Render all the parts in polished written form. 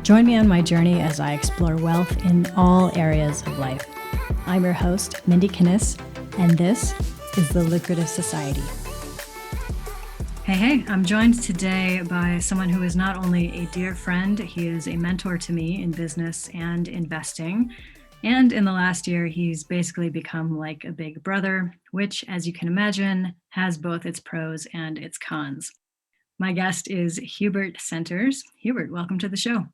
Join me on my journey as I explore wealth in all areas of life. I'm your host, Mindy Kinnis, and this is The Lucrative Society. Hey, I'm joined today by someone who is not only a dear friend, he is a mentor to me in business and investing. And in the last year, he's basically become like a big brother, which, as you can imagine, has both its pros and its cons. My guest is Hubert Senters. Hubert, welcome to the show.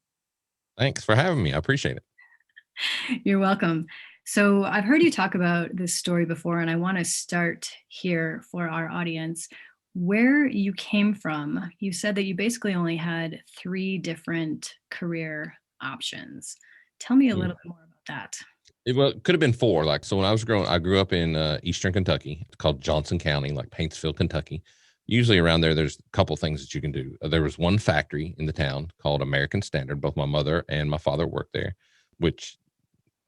Thanks for having me. I appreciate it. You're welcome. So I've heard you talk about this story before, and I want to start here for our audience. Where you came from, you said that you basically only had 3 different career options. Tell me a little bit more about that. It could have been 4. So when I was growing, I grew up in Eastern Kentucky. It's called Johnson County, like Paintsville, Kentucky. Usually around there's a couple things that you can do. There was one factory in the town called American Standard. Both my mother and my father worked there, which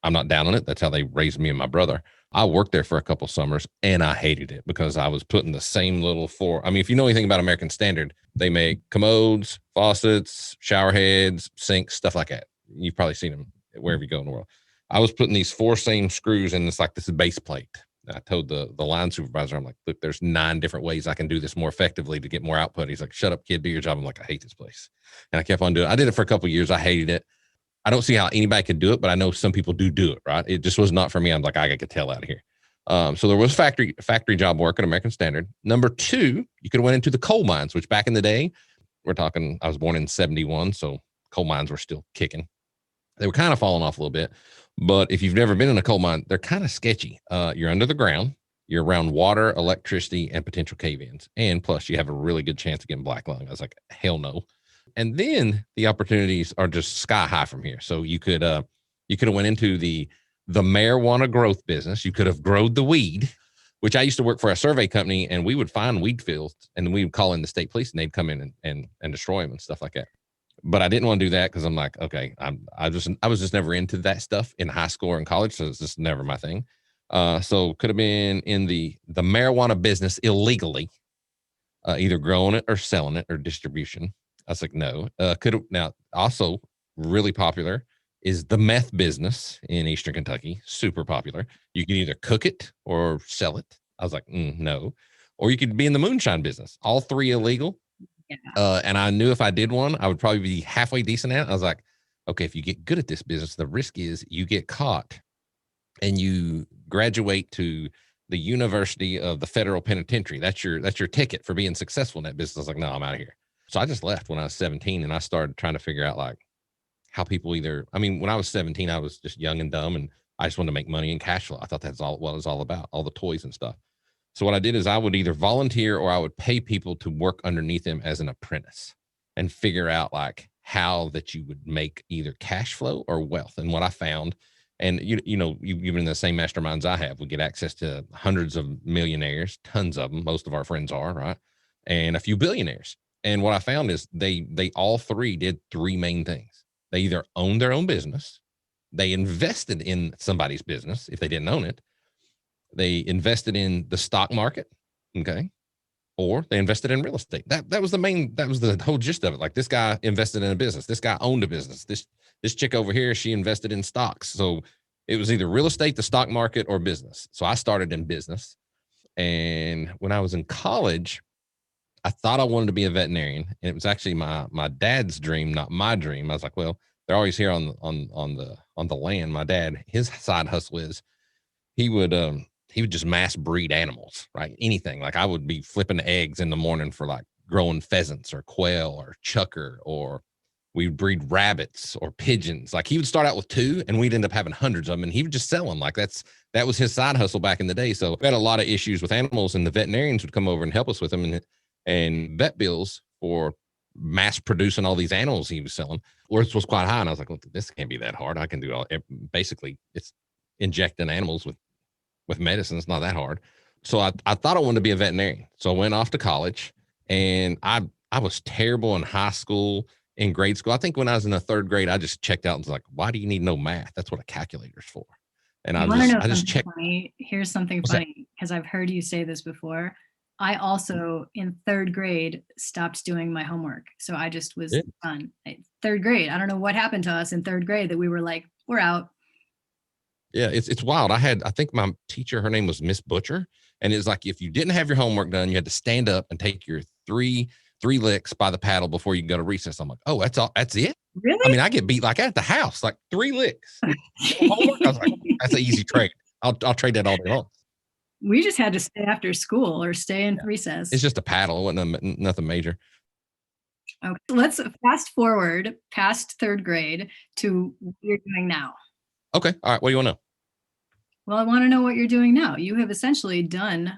I'm not down on it. That's how they raised me and my brother. I worked there for a couple summers and I hated it because I was putting the same little 4. I mean, if you know anything about American Standard, they make commodes, faucets, shower heads, sinks, stuff like that. You've probably seen them wherever you go in the world. I was putting these 4 same screws in this base plate. I told the line supervisor, I'm like, look, there's 9 different ways I can do this more effectively to get more output. He's like, shut up, kid, do your job. I'm like, I hate this place. And I kept on doing it. I did it for a couple of years. I hated it. I don't see how anybody could do it, but I know some people do it, right? It just was not for me. I'm like, I got to tell out of here. So there was factory job work at American Standard. Number 2, you could have went into the coal mines, which back in the day, I was born in 71, so coal mines were still kicking. They were kind of falling off a little bit. But if you've never been in a coal mine, they're kind of sketchy. You're under the ground. You're around water, electricity, and potential cave-ins. And plus, you have a really good chance of getting black lung. I was like, hell no. And then the opportunities are just sky high from here. So you could have went into the marijuana growth business. You could have growed the weed, which I used to work for a survey company, and we would find weed fields, and we would call in the state police, and they'd come in and destroy them and stuff like that. But I didn't want to do that because I'm like, okay, I was just never into that stuff in high school or in college, so it's just never my thing. So could have been in the marijuana business illegally, either growing it or selling it or distribution. I was like, no. Now also really popular is the meth business in Eastern Kentucky. Super popular. You can either cook it or sell it. I was like, no. Or you could be in the moonshine business. All 3 illegal. Yeah. And I knew if I did one, I would probably be halfway decent at it. I was like, okay, if you get good at this business, the risk is you get caught and you graduate to the University of the Federal Penitentiary. That's your ticket for being successful in that business. I was like, no, I'm out of here. So I just left when I was 17 and I started trying to figure out like how people when I was 17, I was just young and dumb and I just wanted to make money and cash flow. I thought that's all what it was all about, all the toys and stuff. So what I did is I would either volunteer or I would pay people to work underneath them as an apprentice and figure out like how that you would make either cash flow or wealth. And what I found, and you've been in the same masterminds I have, we get access to hundreds of millionaires, tons of them. Most of our friends are, right? And a few billionaires. And what I found is they all 3 did 3 main things. They either owned their own business, they invested in somebody's business if they didn't own it, they invested in the stock market, okay, or they invested in real estate. That was the whole gist of it. Like this guy invested in a business, this guy owned a business, this chick over here, she invested in stocks. So it was either real estate, the stock market, or business. So I started in business, and when I was in college, I thought I wanted to be a veterinarian, and it was actually my dad's dream, not my dream. I was like, well, they're always here on the land. My dad, his side hustle is he would just mass breed animals, right? Anything. Like I would be flipping eggs in the morning for like growing pheasants or quail or chucker, or we'd breed rabbits or pigeons. Like he would start out with 2 and we'd end up having hundreds of them and he would just sell them. Like that was his side hustle back in the day. So we had a lot of issues with animals and the veterinarians would come over and help us with them, and vet bills for mass producing all these animals he was selling was quite high. And I was like, well, this can't be that hard. I can do basically it's injecting animals with medicine. It's not that hard. So I thought I wanted to be a veterinarian. So I went off to college, and I was terrible in high school, in grade school. I think when I was in the 3rd grade, I just checked out and was like, why do you need no math? That's what a calculator's for. And I just checked. Funny? Here's something funny, because I've heard you say this before. I also, in 3rd grade, stopped doing my homework. So I just was done. third grade. I don't know what happened to us in third grade that we were like, we're out. Yeah, it's wild. I think my teacher, her name was Miss Butcher, and it's like if you didn't have your homework done, you had to stand up and take your three licks by the paddle before you go to recess. I'm like, oh, that's all. That's it. I Really? mean, I get beat like at the house, like 3 licks. Homework. I was like, that's an easy trade. I'll trade that all day long. We just had to stay after school or stay in Yeah. recess. It's just a paddle. It wasn't nothing major. Okay, let's fast forward past third grade to what you're doing now. Okay. All right. What do you want to know? Well, I want to know what you're doing now. You have essentially done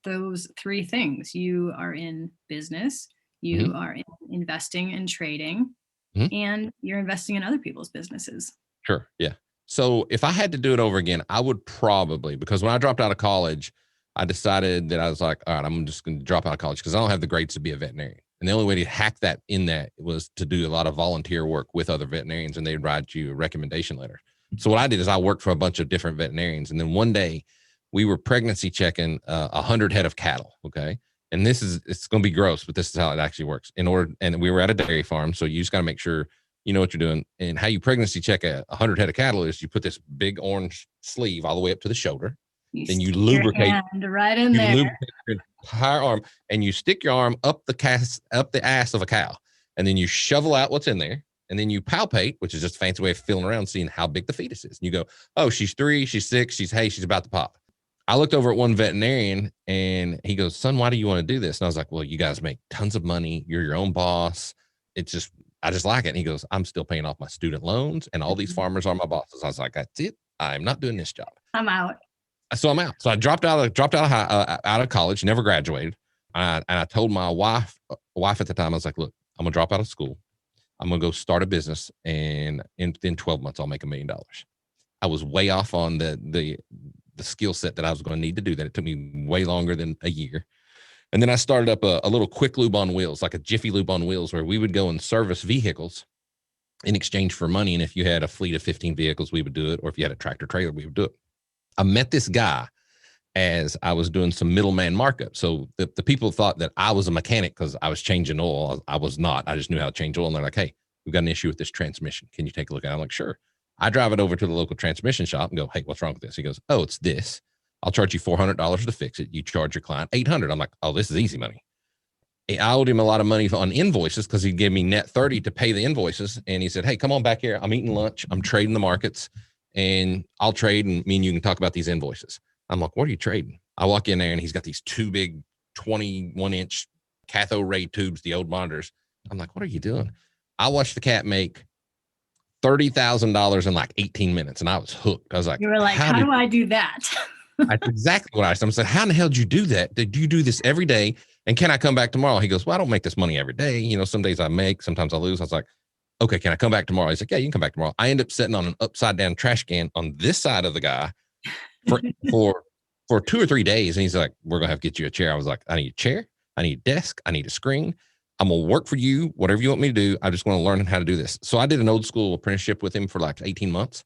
those three things. You are in business, you Mhm. are in investing and trading, Mhm. and you're investing in other people's businesses. Sure. Yeah. So if I had to do it over again, I would probably, because when I dropped out of college, I decided that I was like, all right, I'm just going to drop out of college because I don't have the grades to be a veterinarian. And the only way to hack that in that was to do a lot of volunteer work with other veterinarians, and they'd write you a recommendation letter. So what I did is I worked for a bunch of different veterinarians. And then one day we were pregnancy checking 100 head of cattle. Okay. And it's going to be gross, but this is how it actually works. And we were at a dairy farm. So you just got to make sure you know what you're doing. And how you pregnancy check 100 head of cattle is you put this big orange sleeve all the way up to the shoulder. You Then you stick your lubricate, hand right in there. your entire arm, and you stick your arm up the ass of a cow. And then you shovel out what's in there. And then you palpate, which is just a fancy way of feeling around, seeing how big the fetus is. And you go, oh, she's 3, she's 6, she's about to pop. I looked over at one veterinarian and he goes, son, why do you want to do this? And I was like, well, you guys make tons of money. You're your own boss. I just like it. And he goes, I'm still paying off my student loans and all these farmers are my bosses. I was like, that's it. I'm not doing this job. I'm out. So I'm out. So I dropped out of college, never graduated. And I told my wife at the time, I was like, look, I'm going to drop out of school. I'm going to go start a business. And in 12 months, I'll make $1 million. I was way off on the skill set that I was going to need to do that. It took me way longer than a year. And then I started up a little quick lube on wheels, like a Jiffy Lube on wheels, where we would go and service vehicles in exchange for money. And if you had a fleet of 15 vehicles, we would do it. Or if you had a tractor trailer, we would do it. I met this guy as I was doing some middleman markup. So the people thought that I was a mechanic because I was changing oil. I was not. I just knew how to change oil. And they're like, hey, we've got an issue with this transmission. Can you take a look at it? I'm like, sure. I drive it over to the local transmission shop and go, hey, what's wrong with this? He goes, oh, it's this. I'll charge you $400 to fix it. You charge your client $800. I'm like, oh, this is easy money. I owed him a lot of money on invoices because he gave me net 30 to pay the invoices. And he said, hey, come on back here. I'm eating lunch. I'm trading the markets and I'll trade and me and you can talk about these invoices. I'm like, what are you trading? I walk in there and he's got these 2 big 21-inch cathode ray tubes, the old monitors. I'm like, what are you doing? I watched the cat make $30,000 in like 18 minutes. And I was hooked. I was like, You were like, how do I do that? That's exactly what I said. I said, how in the hell did you do that? Did you do this every day? And can I come back tomorrow? He goes, well, I don't make this money every day. You know, some days I make, sometimes I lose. I was like, okay, can I come back tomorrow? He's like, yeah, you can come back tomorrow. I end up sitting on an upside down trash can on this side of the guy for 2 or 3 days. And he's like, we're going to have to get you a chair. I was like, I need a chair. I need a desk. I need a screen. I'm going to work for you, whatever you want me to do. I just want to learn how to do this. So I did an old school apprenticeship with him for like 18 months.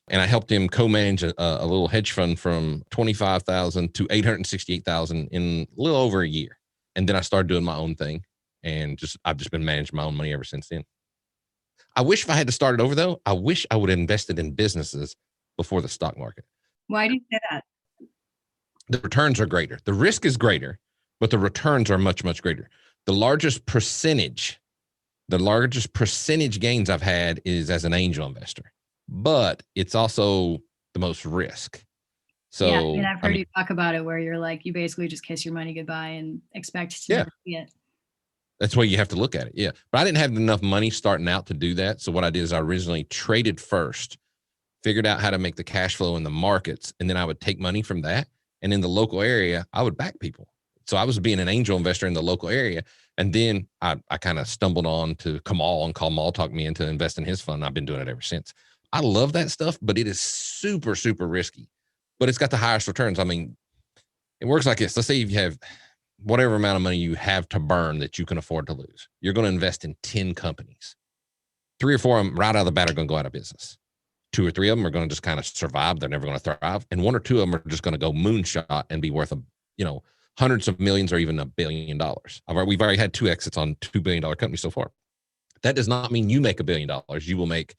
And I helped him co-manage a little hedge fund from 25,000 to 868,000 in a little over a year. And then I started doing my own thing and I've just been managing my own money ever since then. I wish if I had to start it over though, I wish I would have invested in businesses before the stock market. Why do you say that? The returns are greater. The risk is greater, but the returns are much, much greater. The largest percentage gains I've had is as an angel investor, but it's also the most risk. So yeah, and I've heard you talk about it where you're like, you basically just kiss your money goodbye and expect to never see it. That's the way you have to look at it. Yeah. But I didn't have enough money starting out to do that. So what I did is I originally traded first, figured out how to make the cash flow in the markets, and then I would take money from that. And in the local area, I would back people. So I was being an angel investor in the local area. And then I kind of stumbled on to Kamal, and Kamal talked me into investing in his fund. I've been doing it ever since. I love that stuff, but it is super, super risky, but it's got the highest returns. I mean, it works like this. Let's say you have whatever amount of money you have to burn that you can afford to lose. You're going to invest in 10 companies. 3 or 4 of them right out of the bat are going to go out of business. 2 or 3 of them are going to just kind of survive. They're never going to thrive. And 1 or 2 of them are just going to go moonshot and be worth hundreds of millions or even $1 billion. We've already had 2 exits on $2 billion companies so far. That does not mean you make $1 billion. You will make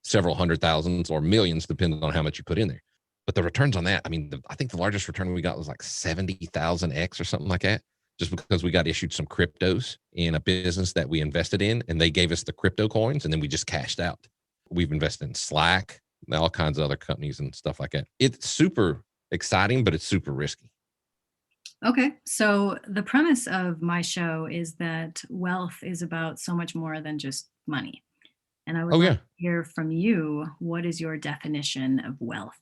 several hundred thousands or millions, depending on how much you put in there. But the returns on that, I mean, I think the largest return we got was like 70,000x or something like that, just because we got issued some cryptos in a business that we invested in, and they gave us the crypto coins, and then we just cashed out. We've invested in Slack, all kinds of other companies and stuff like that. It's super exciting, but it's super risky. Okay. So the premise of my show is that wealth is about so much more than just money. And I would Oh love yeah. to hear from you. What is your definition of wealth?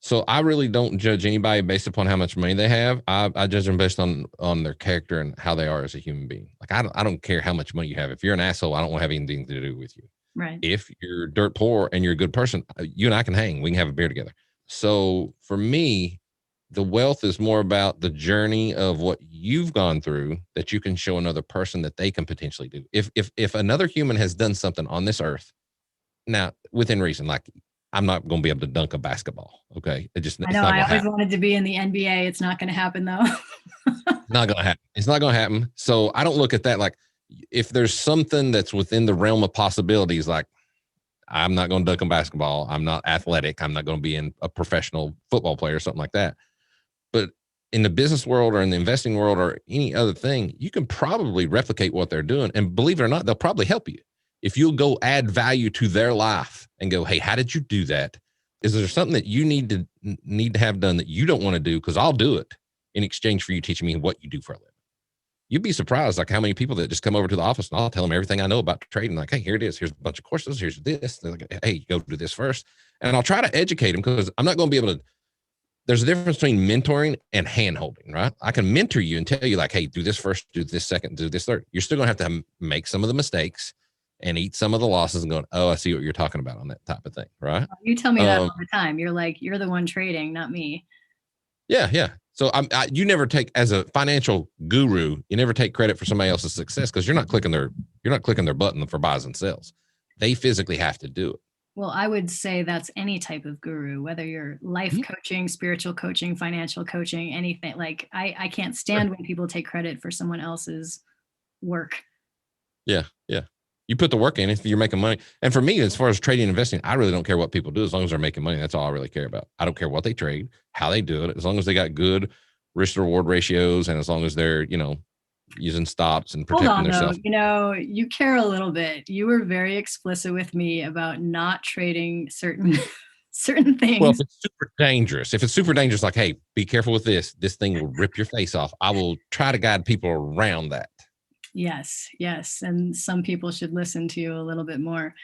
So I really don't judge anybody based upon how much money they have. I judge them based on their character and how they are as a human being. Like I don't care how much money you have. If you're an asshole, I don't want to have anything to do with you. Right. If you're dirt poor and you're a good person, you and I can hang. We can have a beer together. So for me, the wealth is more about the journey of what you've gone through that you can show another person that they can potentially do. If another human has done something on this earth, now within reason, like I'm not going to be able to dunk a basketball. Okay. I It's know. not I going to always happen. wanted to be in the NBA. It's not going to happen though. Not going to happen. It's not going to happen. So I don't look at that like if there's something that's within the realm of possibilities, like I'm not going to dunk a basketball. I'm not athletic. I'm not going to be in a professional football player or something like that. But in the business world or in the investing world or any other thing, you can probably replicate what they're doing. And believe it or not, they'll probably help you. If you'll go add value to their life and go, hey, how did you do that? Is there something that you need to have done that you don't want to do? Because I'll do it in exchange for you teaching me what you do for a living. You'd be surprised like how many people that just come over to the office and I'll tell them everything I know about trading. Like, hey, here it is. Here's a bunch of courses. Here's this. They're like, hey, go do this first. And I'll try to educate them because I'm not going to be able to. There's a difference between mentoring and hand holding, right? I can mentor you and tell you like, hey, do this first, do this second, do this third. You're still going to have to make some of the mistakes and eat some of the losses and going, oh, I see what you're talking about on that type of thing, right? You tell me that all the time. You're like, you're the one trading, not me. Yeah, yeah. So you never take as a financial guru, you never take credit for somebody else's success because you're not clicking their button for buys and sells. They physically have to do it. Well, I would say that's any type of guru, whether you're life coaching, spiritual coaching, financial coaching, anything. Like I can't stand when people take credit for someone else's work. Yeah, yeah. You put the work in if you're making money. And for me, as far as trading and investing, I really don't care what people do as long as they're making money. That's all I really care about. I don't care what they trade, how they do it, as long as they got good risk to reward ratios and as long as they're, using stops and protecting themselves. You care a little bit. You were very explicit with me about not trading certain things. Well, if it's super dangerous, like, hey, be careful with this. This thing will rip your face off. I will try to guide people around that. Yes. And some people should listen to you a little bit more.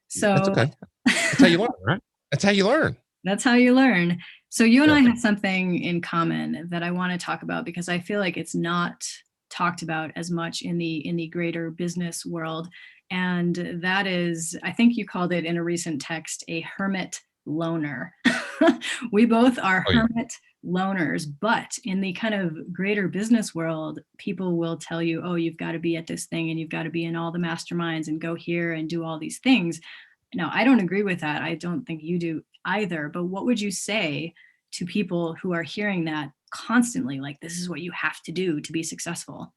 So that's okay. That's how you learn, right? That's how you learn. That's how you learn. So you and I have something in common that I want to talk about because I feel like it's not talked about as much in the greater business world. And that is, I think you called it in a recent text, a hermit loner. We both are hermit loners, but in the kind of greater business world, people will tell you, oh, you've got to be at this thing and you've got to be in all the masterminds and go here and do all these things. Now, I don't agree with that. I don't think you do either. But what would you say to people who are hearing that constantly, like this is what you have to do to be successful?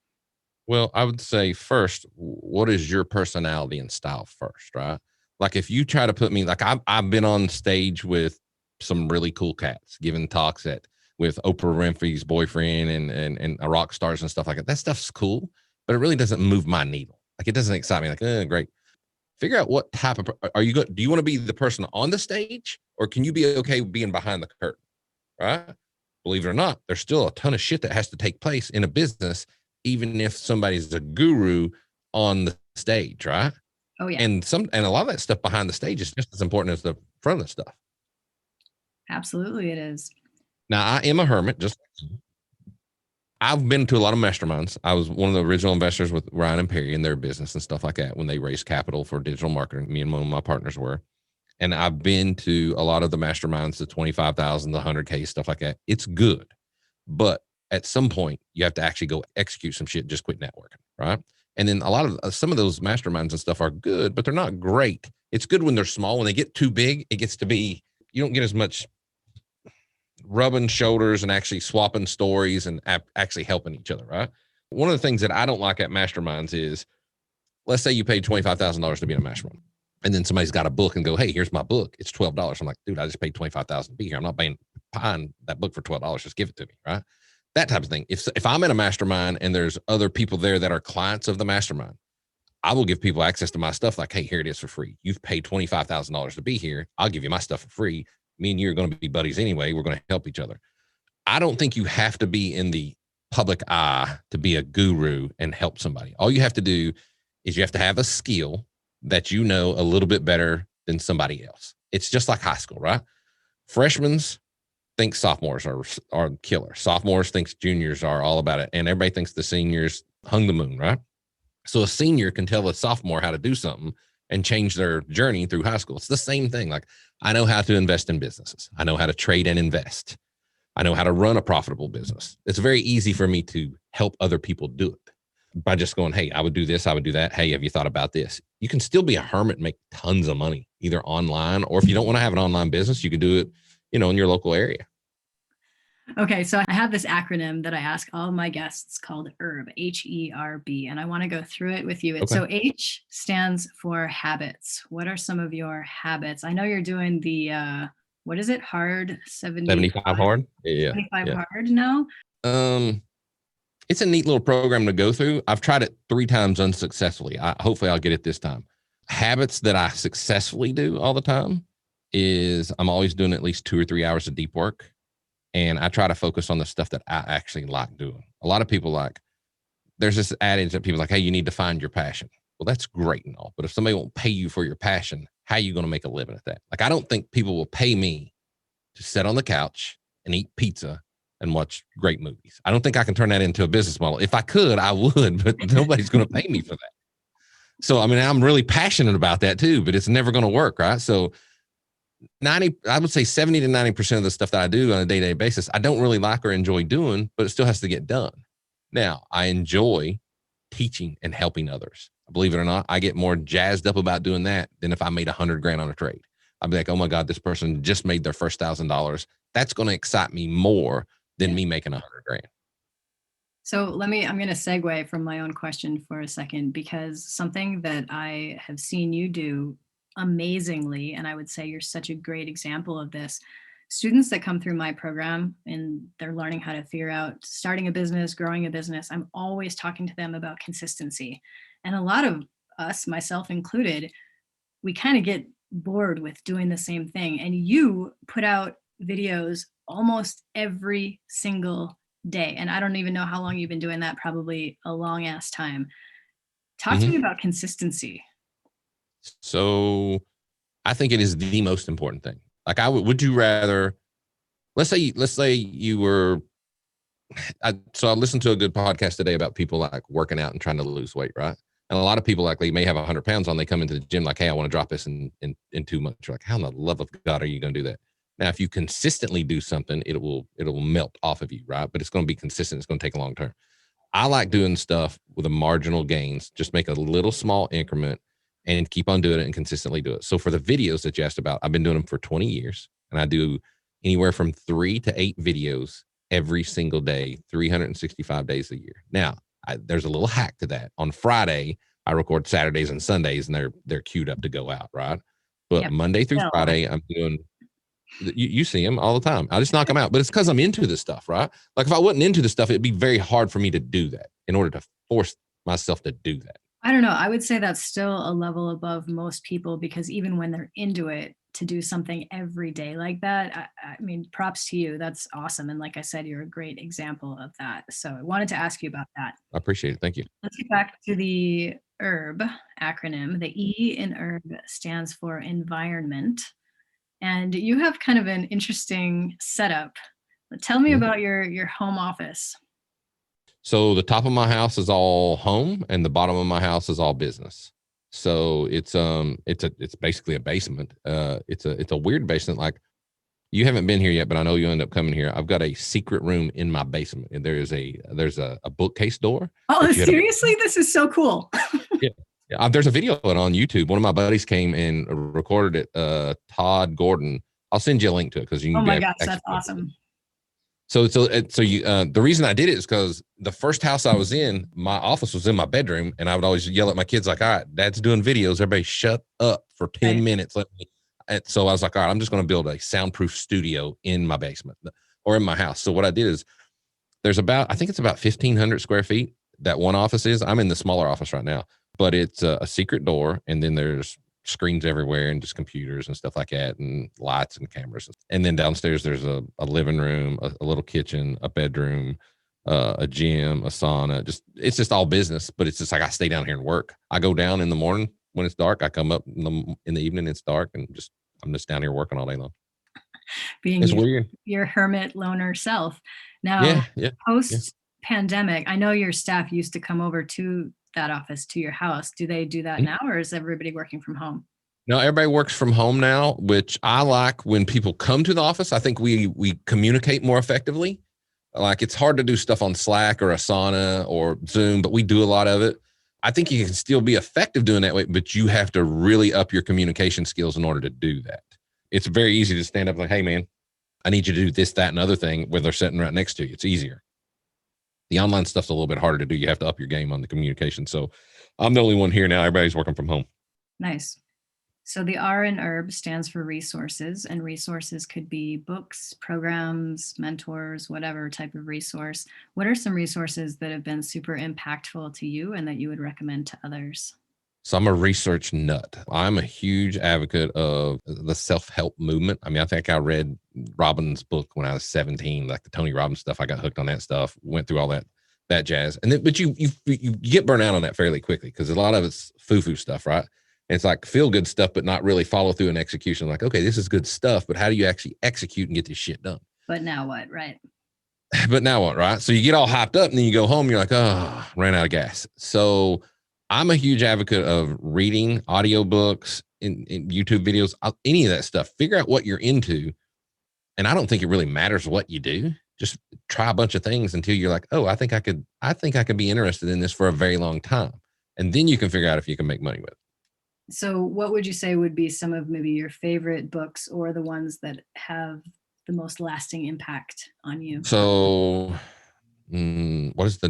Well, I would say first, what is your personality and style first, right? Like if you try to put me, like I've been on stage with some really cool cats giving talks with Oprah Winfrey's boyfriend and rock stars and stuff like that. That stuff's cool, but it really doesn't move my needle. Like it doesn't excite me. Like, great. Figure out what type of, are you good? Do you want to be the person on the stage or can you be okay being behind the curtain? Right? Believe it or not, there's still a ton of shit that has to take place in a business, even if somebody's a guru on the stage, right? Oh yeah. And a lot of that stuff behind the stage is just as important as the front of the stuff. Absolutely it is. Now I am a hermit, just I've been to a lot of masterminds. I was one of the original investors with Ryan and Perry in their business and stuff like that when they raised capital for digital marketing. Me and one of my partners were. And I've been to a lot of the masterminds, the 25,000, the 100K, stuff like that. It's good. But at some point, you have to actually go execute some shit, just quit networking, right? And then a lot of some of those masterminds and stuff are good, but they're not great. It's good when they're small. When they get too big, it gets to be, you don't get as much rubbing shoulders and actually swapping stories and actually helping each other, right? One of the things that I don't like at masterminds is let's say you paid $25,000 to be in a mastermind. And then somebody's got a book and go, hey, here's my book. It's $12. I'm like, dude, I just paid $25,000 to be here. I'm not buying that book for $12. Just give it to me, right? That type of thing. If I'm in a mastermind and there's other people there that are clients of the mastermind, I will give people access to my stuff. Like, hey, here it is for free. You've paid $25,000 to be here. I'll give you my stuff for free. Me and you are going to be buddies anyway. We're going to help each other. I don't think you have to be in the public eye to be a guru and help somebody. All you have to do is you have to have a skill that you know a little bit better than somebody else. It's just like high school, right? Freshmen think sophomores are killer. Sophomores think juniors are all about it. And everybody thinks the seniors hung the moon, right? So a senior can tell a sophomore how to do something and change their journey through high school. It's the same thing. Like, I know how to invest in businesses. I know how to trade and invest. I know how to run a profitable business. It's very easy for me to help other people do it by just going, hey, I would do this, I would do that. Hey, have you thought about this? You can still be a hermit and make tons of money, either online, or if you don't want to have an online business, you can do it, in your local area. Okay, so I have this acronym that I ask all of my guests called HERB, H-E-R-B, and I want to go through it with you. Okay. So H stands for habits. What are some of your habits? I know you're doing the, what is it? Hard 75 hard? Yeah. 75 hard now? It's a neat little program to go through. I've tried it 3 times unsuccessfully. Hopefully I'll get it this time. Habits that I successfully do all the time is I'm always doing at least 2 or 3 hours of deep work. And I try to focus on the stuff that I actually like doing. A lot of people there's this adage that people hey, you need to find your passion. Well, that's great and all, but if somebody won't pay you for your passion, how are you going to make a living at that? I don't think people will pay me to sit on the couch and eat pizza and watch great movies. I don't think I can turn that into a business model. If I could, I would, but nobody's going to pay me for that. So, I'm really passionate about that too, but it's never going to work, right? So I would say 70 to 90% of the stuff that I do on a day-to-day basis, I don't really like or enjoy doing, but it still has to get done. Now, I enjoy teaching and helping others. Believe it or not, I get more jazzed up about doing that than if I made $100,000 on a trade. I'd be like, oh my God, this person just made their first $1,000. That's going to excite me more than me making $100,000. So I'm going to segue from my own question for a second, because something that I have seen you do amazingly, and I would say you're such a great example of this. Students that come through my program and they're learning how to figure out starting a business, growing a business, I'm always talking to them about consistency. And a lot of us, myself included, we kind of get bored with doing the same thing. And you put out videos almost every single day. And I don't even know how long you've been doing that, probably a long ass time. Talk to me about consistency. So I think it is the most important thing. Would you rather, let's say you were, so I listened to a good podcast today about people working out and trying to lose weight, right? And a lot of people they may have 100 pounds on, they come into the gym hey, I want to drop this in 2 months. You're like, how in the love of God are you going to do that? Now, if you consistently do something, it will melt off of you, right? But it's going to be consistent. It's going to take a long term. I like doing stuff with a marginal gains, just make a little small increment and keep on doing it and consistently do it. So for the videos that you asked about, I've been doing them for 20 years and I do anywhere from 3 to 8 videos every single day, 365 days a year. Now, there's a little hack to that. On Friday, I record Saturdays and Sundays and they're queued up to go out, right? But Monday through Friday, I'm doing, you see them all the time. I just knock them out, but it's because I'm into this stuff, right? If I wasn't into this stuff, it'd be very hard for me to do that in order to force myself to do that. I don't know. I would say that's still a level above most people, because even when they're into it, to do something every day like that, I mean, props to you. That's awesome. And like I said, you're a great example of that. So I wanted to ask you about that. I appreciate it. Thank you. Let's get back to the HERB acronym. The E in HERB stands for environment. And you have kind of an interesting setup. Tell me about your home office. So the top of my house is all home and the bottom of my house is all business. So it's basically a basement. It's a weird basement. You haven't been here yet, but I know you end up coming here. I've got a secret room in my basement, and there's a bookcase door. Oh, seriously? This is so cool. Yeah. There's a video of it on YouTube. One of my buddies came and recorded it. Todd Gordon. I'll send you a link to it because you can. Oh my gosh, that's awesome. So you, the reason I did it is because the first house I was in, my office was in my bedroom, and I would always yell at my kids like, "All right, Dad's doing videos. Everybody, shut up for 10 minutes. Let me." And so I was like, "All right, I'm just going to build a soundproof studio in my basement or in my house." So what I did is, I think it's about 1,500 square feet. That one office is. I'm in the smaller office right now, but it's a secret door, and then there's screens everywhere and just computers and stuff like that, and lights and cameras. And then downstairs there's a living room, a little kitchen, a bedroom, a gym, a sauna. Just it's just all business, but it's just like I stay down here and work. I go down in the morning when it's dark. I come up in the evening. It's dark, and I'm just down here working all day long. Being It's weird. your hermit loner self. Now, Yeah, yeah, yeah. post pandemic, I know your staff used to come over to that office, to your house. Do they do that now, or is everybody working from home? No, everybody works from home now, which I like. When people come to the office, I think we communicate more effectively. Like it's hard to do stuff on Slack or Asana or Zoom, but we do a lot of it. I think you can still be effective doing that way, but you have to really up your communication skills in order to do that. It's very easy to stand up like, "Hey, man, I need you to do this, that, and other thing," where they're sitting right next to you. It's easier. The online stuff's a little bit harder to do. You have to up your game on the communication. So I'm the only one here now. Everybody's working from home. Nice. So the R in herb stands for resources, and resources could be books, programs, mentors, whatever type of resource. What are some resources that have been super impactful to you and that you would recommend to others? So I'm a research nut. I'm a huge advocate of the self-help movement. I mean, I think I read Robbins' book when I was 17, like the Tony Robbins stuff. I got hooked on that stuff, went through all that jazz. And then, but you get burnt out on that fairly quickly because a lot of it's foo-foo stuff, right? And it's like feel good stuff, but not really follow through and execution. Like, okay, this is good stuff, but how do you actually execute and get this shit done? But now what? Right. But now what, right? So you get all hyped up and then you go home, you're like, oh, ran out of gas. So I'm a huge advocate of reading audiobooks in YouTube videos, any of that stuff. Figure out what you're into. And I don't think it really matters what you do. Just try a bunch of things until you're like, oh, I think I could be interested in this for a very long time. And then you can figure out if you can make money with it. So what would you say would be some of maybe your favorite books or the ones that have the most lasting impact on you? So, what is the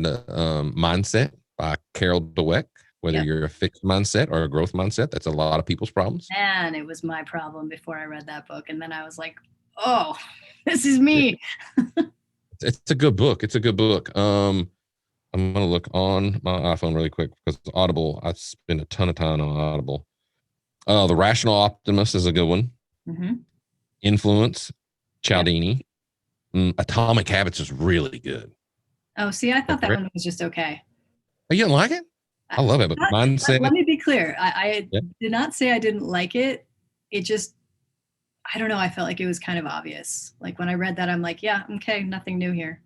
Mindset by Carol Dweck? Whether Yep. you're a fixed mindset or a growth mindset, that's a lot of people's problems. And it was my problem before I read that book. And then I was like, oh, this is Yeah, me. it's a good book. It's a good book. I'm gonna look on my iPhone really quick because Audible. I spend a ton of time on Audible. The Rational Optimist is a good one. Mm-hmm. Influence, Yep. Cialdini. Atomic Habits is really good. Oh, see, I thought that Oh, one was just okay. you don't like it? I love it, but Let mindset. me be clear. I Yeah, did not say I didn't like it. It just, I don't know. I felt like it was kind of obvious. Like when I read that, I'm like, yeah, okay, nothing new here.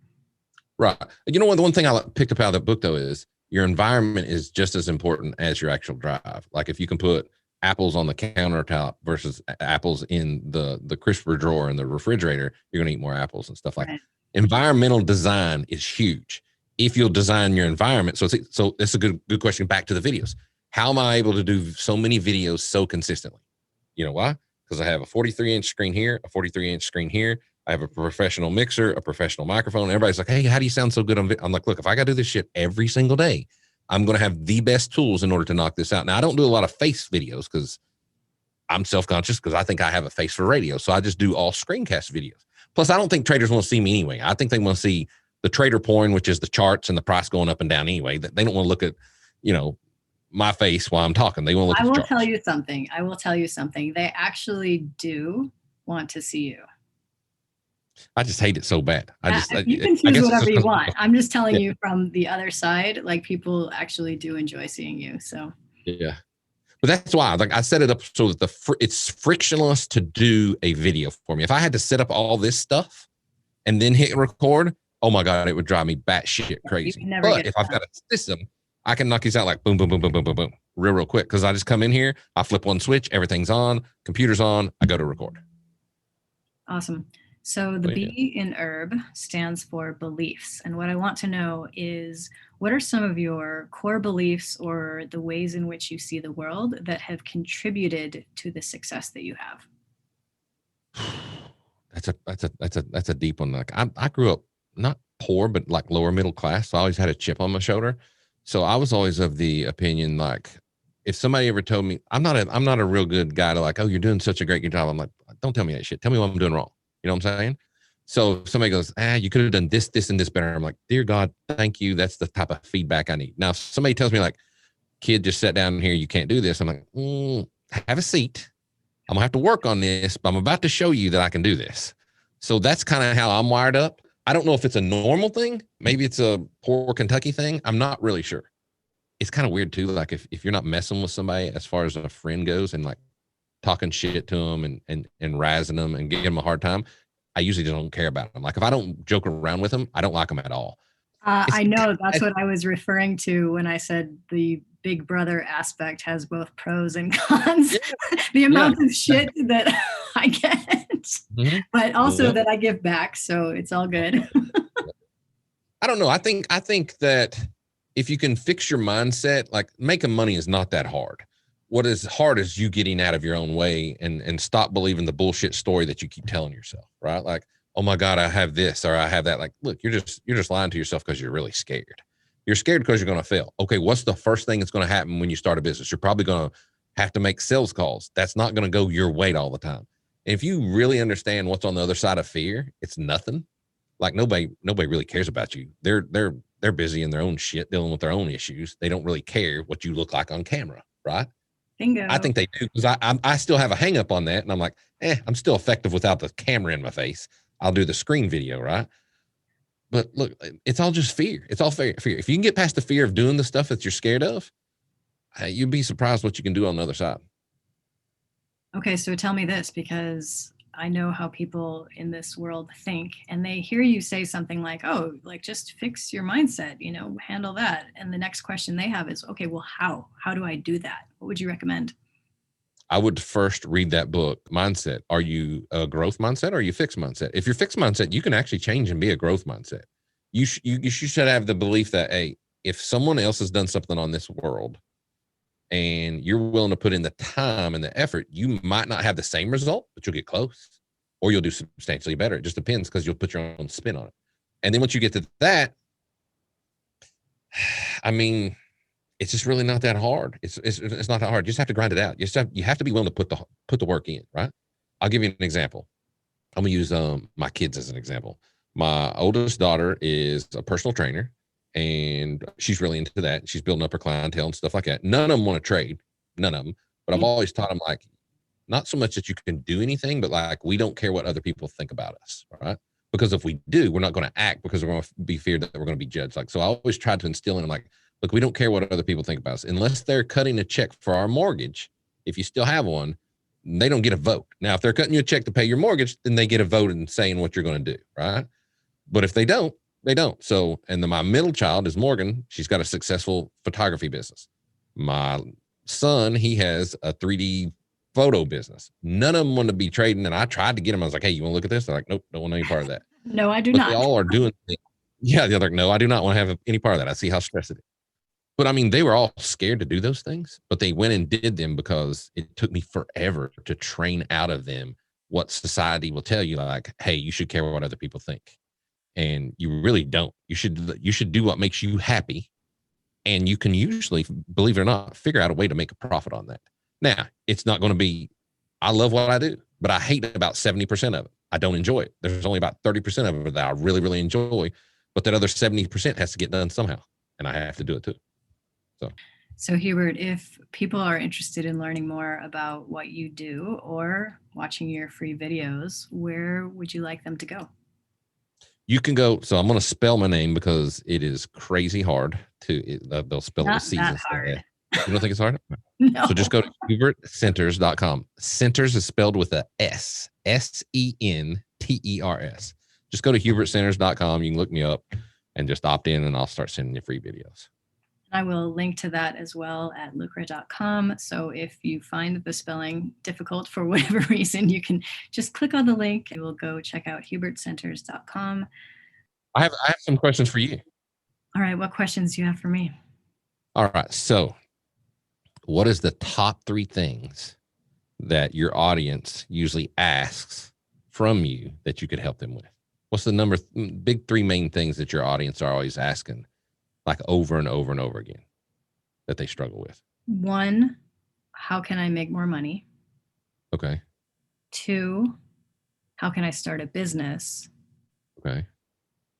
right. You know what? The one thing I picked up out of that book though is your environment is just as important as your actual drive. Like if you can put apples on the countertop versus apples in the crisper drawer in the refrigerator, you're gonna eat more apples and stuff like that. Right. Environmental design is huge. If you'll design your environment, so it's a good question. Back to the videos. How am I able to do so many videos so consistently? You know why? Because I have a 43-inch screen here, a 43-inch screen here. I have a professional mixer, a professional microphone. Everybody's like, "Hey, how do you sound so good on video?" I'm like, "Look, if I got to do this shit every single day, I'm going to have the best tools in order to knock this out." Now, I don't do a lot of face videos because I'm self-conscious because I think I have a face for radio. So I just do all screencast videos. Plus, I don't think traders want to see me anyway. I think they want to see the trader porn, which is the charts and the price going up and down anyway. They don't want to look at, you know, my face while I'm talking. They want to look I at the will tell charts. you something. I will tell you something. They actually do want to see you. I just hate it so bad. You can I choose guess it's whatever just you 'cause, want. I'm just telling yeah, you from the other side, like people actually do enjoy seeing you. So yeah. But that's why, like, I set it up so that it's frictionless to do a video for me. If I had to set up all this stuff and then hit record, oh my god, it would drive me batshit yeah, you crazy. can never But get it if I've done. got a system, I can knock these out like boom, boom, boom, boom, boom, boom, boom, real quick. Because I just come in here, I flip one switch, everything's on, computer's on, I go to record. Awesome. So the So, yeah. B in herb stands for beliefs. And what I want to know is what are some of your core beliefs or the ways in which you see the world that have contributed to the success that you have? That's a deep one. Like I grew up not poor, but like lower middle class. So I always had a chip on my shoulder. So I was always of the opinion, like, if somebody ever told me, I'm not a real good guy to like, oh, you're doing such a great job. I'm like, don't tell me that shit. Tell me what I'm doing wrong. You know what I'm saying? So if somebody goes, you could have done this, this, and this better. I'm like, dear God, thank you. That's the type of feedback I need. Now, if somebody tells me like, kid, just sit down here, you can't do this. I'm like, have a seat. I'm gonna have to work on this, but I'm about to show you that I can do this. So that's kind of how I'm wired up. I don't know if it's a normal thing. Maybe it's a poor Kentucky thing. I'm not really sure. It's kind of weird too. Like if you're not messing with somebody as far as a friend goes and like talking shit to them and razzing them and giving them a hard time, I usually just don't care about them. Like if I don't joke around with them, I don't like them at all. I know that's what I was referring to when I said the big brother aspect has both pros and cons. Yeah, The yeah. amount of shit that I get, Mm-hmm. but also Yeah. that I give back. So it's all good. I don't know. I think that if you can fix your mindset, like making money is not that hard. What is hard is you getting out of your own way and stop believing the bullshit story that you keep telling yourself, right? Like, oh my God, I have this or I have that. Like, look, you're just lying to yourself because you're really scared. You're scared because you're going to fail. Okay, what's the first thing that's going to happen when you start a business? You're probably going to have to make sales calls. That's not going to go your way all the time. And if you really understand what's on the other side of fear, it's nothing. Like nobody really cares about you. They're busy in their own shit, dealing with their own issues. They don't really care what you look like on camera, right? I Bingo. think they do because I still have a hang up on that, and I'm like, I'm still effective without the camera in my face. I'll do the screen video, right? But look, it's all just fear. It's all fear. If you can get past the fear of doing the stuff that you're scared of, you'd be surprised what you can do on the other side. Okay, so tell me this, because I know how people in this world think, and they hear you say something like, oh, like just fix your mindset, handle that. And the next question they have is, okay, well, how? How do I do that? What would you recommend? I would first read that book, Mindset. Are you a growth mindset or are you fixed mindset? If you're fixed mindset, you can actually change and be a growth mindset. You should have the belief that, hey, if someone else has done something on this world and you're willing to put in the time and the effort, you might not have the same result, but you'll get close or you'll do substantially better. It just depends because you'll put your own spin on it. And then once you get to that, I mean, it's just really not that hard. It's not that hard. You just have to grind it out. You have to be willing to put the work in, right? I'll give you an example. I'm gonna use my kids as an example. My oldest daughter is a personal trainer, and she's really into that. She's building up her clientele and stuff like that. None of them want to trade, none of them. But I've always taught them like not so much that you can do anything, but like we don't care what other people think about us, right? Because if we do, we're not going to act because we're going to be feared that we're going to be judged. Like, so I always tried to instill in them, like, look, we don't care what other people think about us unless they're cutting a check for our mortgage. If you still have one, they don't get a vote. Now, if they're cutting you a check to pay your mortgage, then they get a vote in saying what you're going to do, right? But if they don't, they don't. So, and then my middle child is Morgan. She's got a successful photography business. My son, he has a 3D photo business. None of them want to be trading. And I tried to get them. I was like, hey, you want to look at this? They're like, nope, don't want any part of that. No, I do But they not. all are doing things. Yeah, the other, no, I do not want to have any part of that. I see how stressed it is. But I mean, they were all scared to do those things, but they went and did them because it took me forever to train out of them what society will tell you, like, hey, you should care what other people think. And you really don't. You should do what makes you happy. And you can usually, believe it or not, figure out a way to make a profit on that. Now, it's not going to be, I love what I do, but I hate about 70% of it. I don't enjoy it. There's only about 30% of it that I really, really enjoy, but that other 70% has to get done somehow. And I have to do it too. So, Hubert, if people are interested in learning more about what you do or watching your free videos, where would you like them to go? You can go. So I'm going to spell my name because it is crazy hard they'll spell it with Not C's that instead. hard. You don't think it's hard? No. So just go to HubertSenters.com. Centers is spelled with a S, Senters. Just go to HubertSenters.com. You can look me up and just opt in and I'll start sending you free videos. I will link to that as well at lucra.com. So if you find the spelling difficult for whatever reason, you can just click on the link. You will go check out hubertsenters.com. I have some questions for you. All right. What questions do you have for me? All right. So what is the top 3 things that your audience usually asks from you that you could help them with? What's the big three main things that your audience are always asking, like over and over and over again, that they struggle with? One, how can I make more money? Okay. Two, how can I start a business? Okay.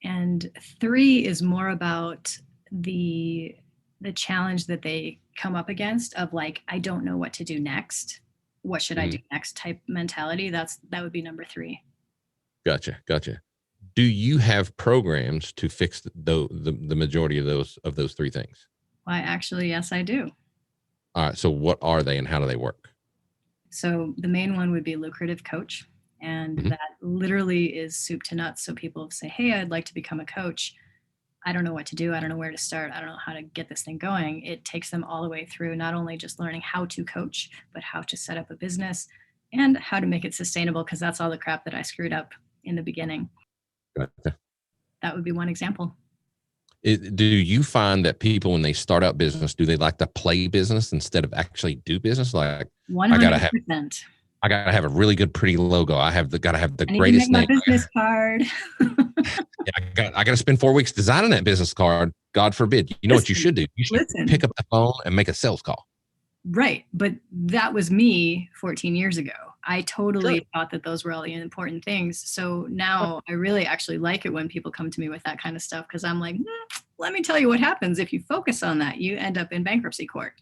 And three is more about the challenge that they come up against of like, I don't know what to do next. What should I do Mhm. next type mentality. That would be number three. Gotcha. Gotcha. Do you have programs to fix the majority of those three things? Why, actually, yes, I do. All right. So what are they and how do they work? So the main one would be lucrative coach. And Mhm. that literally is soup to nuts. So people say, hey, I'd like to become a coach. I don't know what to do. I don't know where to start. I don't know how to get this thing going. It takes them all the way through, not only just learning how to coach, but how to set up a business and how to make it sustainable, because that's all the crap that I screwed up in the beginning. Gotcha. That would be one example. Do you find that people, when they start out business, do they like to play business instead of actually do business? Like, I gotta have, 100%. I gotta have a really good, pretty logo. Gotta have the I need to make greatest my name. business card. Yeah, I got to spend 4 weeks designing that business card. God forbid. You know what you Listen, should do? You should listen. pick up the phone and make a sales call. Right. But that was me 14 years ago. I Sure. totally thought that those were all the important things. So now I really actually like it when people come to me with that kind of stuff, because I'm like, let me tell you what happens if you focus on that. You end up in bankruptcy court.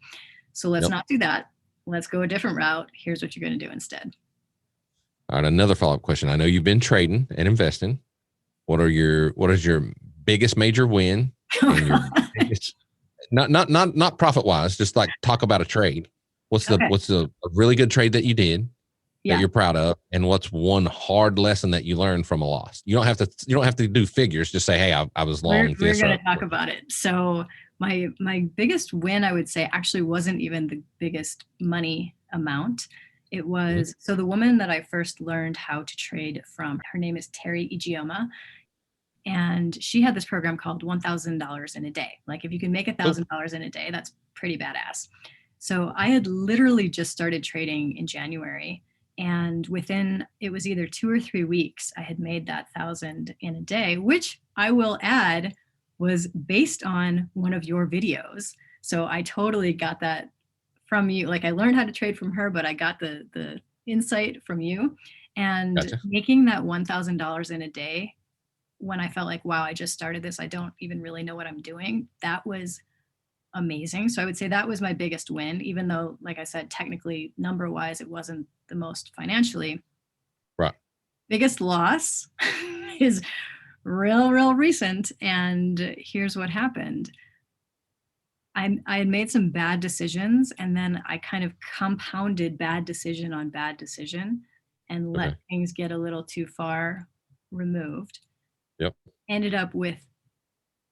So let's Yep. not do that. Let's go a different route. Here's what you're going to do instead. All right. Another follow up question. I know you've been trading and investing. What is your biggest major win and your biggest, not profit wise, just like talk about a trade. Okay. What's a really good trade that you did that Yeah. you're proud of, and what's one hard lesson that you learned from a loss? You don't have to do figures. Just say, hey, I was long We're this. going to talk about it. So my biggest win, I would say, actually wasn't even the biggest money amount. It Mhm. was, so the woman that I first learned how to trade from, her name is Terry Igioma, and she had this program called $1,000 in a day. Like, if you can make Cool. $1,000 in a day, that's pretty badass. So I had literally just started trading in January, and within, it was either 2 or 3 weeks, I had made that 1,000 in a day, which I will add was based on one of your videos. So I totally got that from you. Like, I learned how to trade from her, but I got the insight from you. And Gotcha. making that $1,000 in a day, when I felt like, wow, I just started this, I don't even really know what I'm doing, that was amazing. So I would say that was my biggest win, even though, like I said, technically, number wise, it wasn't the most financially. Right. Biggest loss is real recent. And here's what happened. I had made some bad decisions, and then I kind of compounded bad decision on bad decision and let Okay. things get a little too far removed. Yep. Ended up with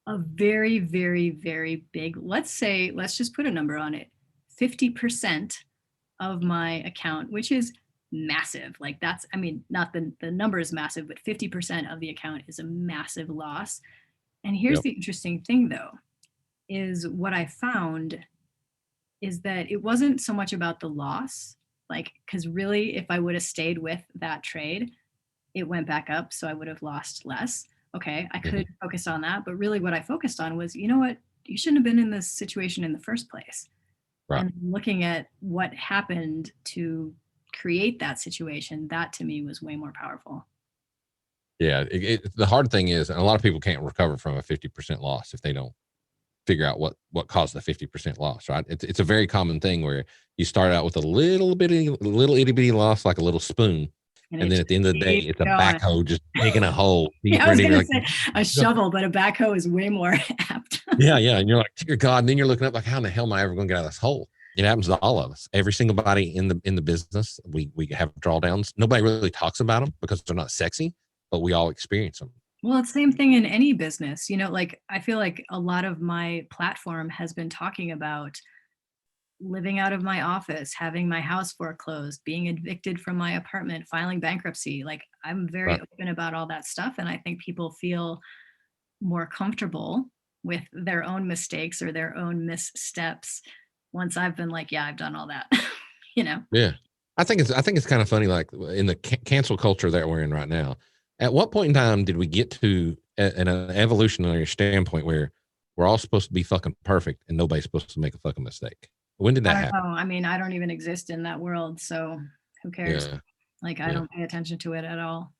a very big, let's just put a number on it, 50% of my account, which is massive. Like, that's, I mean, not the number is massive, but 50% of the account is a massive loss. And here's Yep. the interesting thing, though, is what I found is that it wasn't so much about the loss, like, because really, if I would have stayed with that trade, it went back up, so I would have lost less. Okay, I Mhm. could focus on that, but really what I focused on was, you know what, you shouldn't have been in this situation in the first place. Right. And looking at what happened to create that situation, that to me was way more powerful. Yeah. The hard thing is, and a lot of people can't recover from a 50% loss if they don't figure out what caused the 50% loss, right? It's a very common thing where you start out with a little itty bitty loss, like a little spoon. And And it then just at the end of the day, keeps it's a going. backhoe just digging a hole Yeah, I deeper was into gonna you're like, say a shovel, but a backhoe is way more apt. yeah, yeah. And you're like, dear God. And then you're looking up like, how in the hell am I ever going to get out of this hole? It happens to all of us. Every single body in the business, we have drawdowns. Nobody really talks about them because they're not sexy, but we all experience them. Well, it's the same thing in any business. Like, I feel like a lot of my platform has been talking about living out of my office, having my house foreclosed, being evicted from my apartment, filing bankruptcy. Like, I'm very Right. open about all that stuff. And I think people feel more comfortable with their own mistakes or their own missteps once I've been like, yeah, I've done all that, you know? Yeah. I think it's kind of funny, like in the cancel culture that we're in right now. At what point in time did we get to an evolutionary standpoint where we're all supposed to be fucking perfect and nobody's supposed to make a fucking mistake? When did I that don't happen? know. I mean, I don't even exist in that world, so who cares? Yeah, Like, I yeah. don't pay attention to it at all.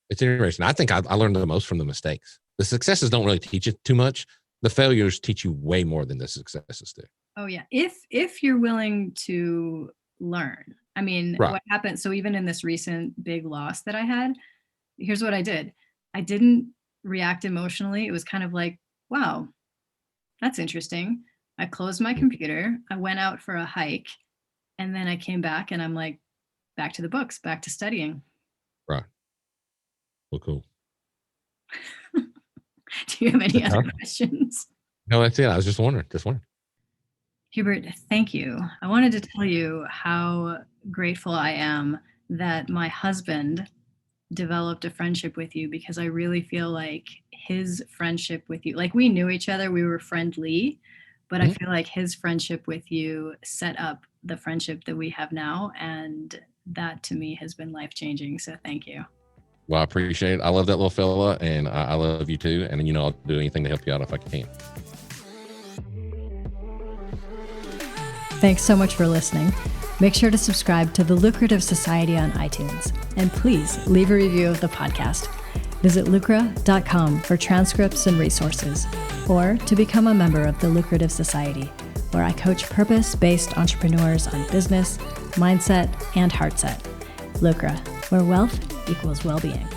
It's interesting. I think I learned the most from the mistakes. The successes don't really teach it too much. The failures teach you way more than the successes do. Oh yeah, if you're willing to learn. I mean, Right. what happened, so even in this recent big loss that I had, here's what I did. I didn't react emotionally. It was kind of like, wow, that's interesting. I closed my Mm, computer, I went out for a hike, and then I came back and I'm like, back to the books, back to studying. right. Well, cool. Do you have any That's other awesome. questions? No, that's it. I was just wondering. Just wondering. Hubert, thank you. I wanted to tell you how grateful I am that my husband developed a friendship with you, because I really feel like his friendship with you, like we knew each other, we were friendly, but I Mhm. feel like his friendship with you set up the friendship that we have now. And that to me has been life changing. So thank you. Well, I appreciate it. I love that little fella, and I love you too. And I'll do anything to help you out if I can. Thanks so much for listening. Make sure to subscribe to The Lucrative Society on iTunes. And please leave a review of the podcast. Visit lucra.com for transcripts and resources, or to become a member of The Lucrative Society, where I coach purpose-based entrepreneurs on business, mindset, and heartset. Lucra, where wealth equals well-being.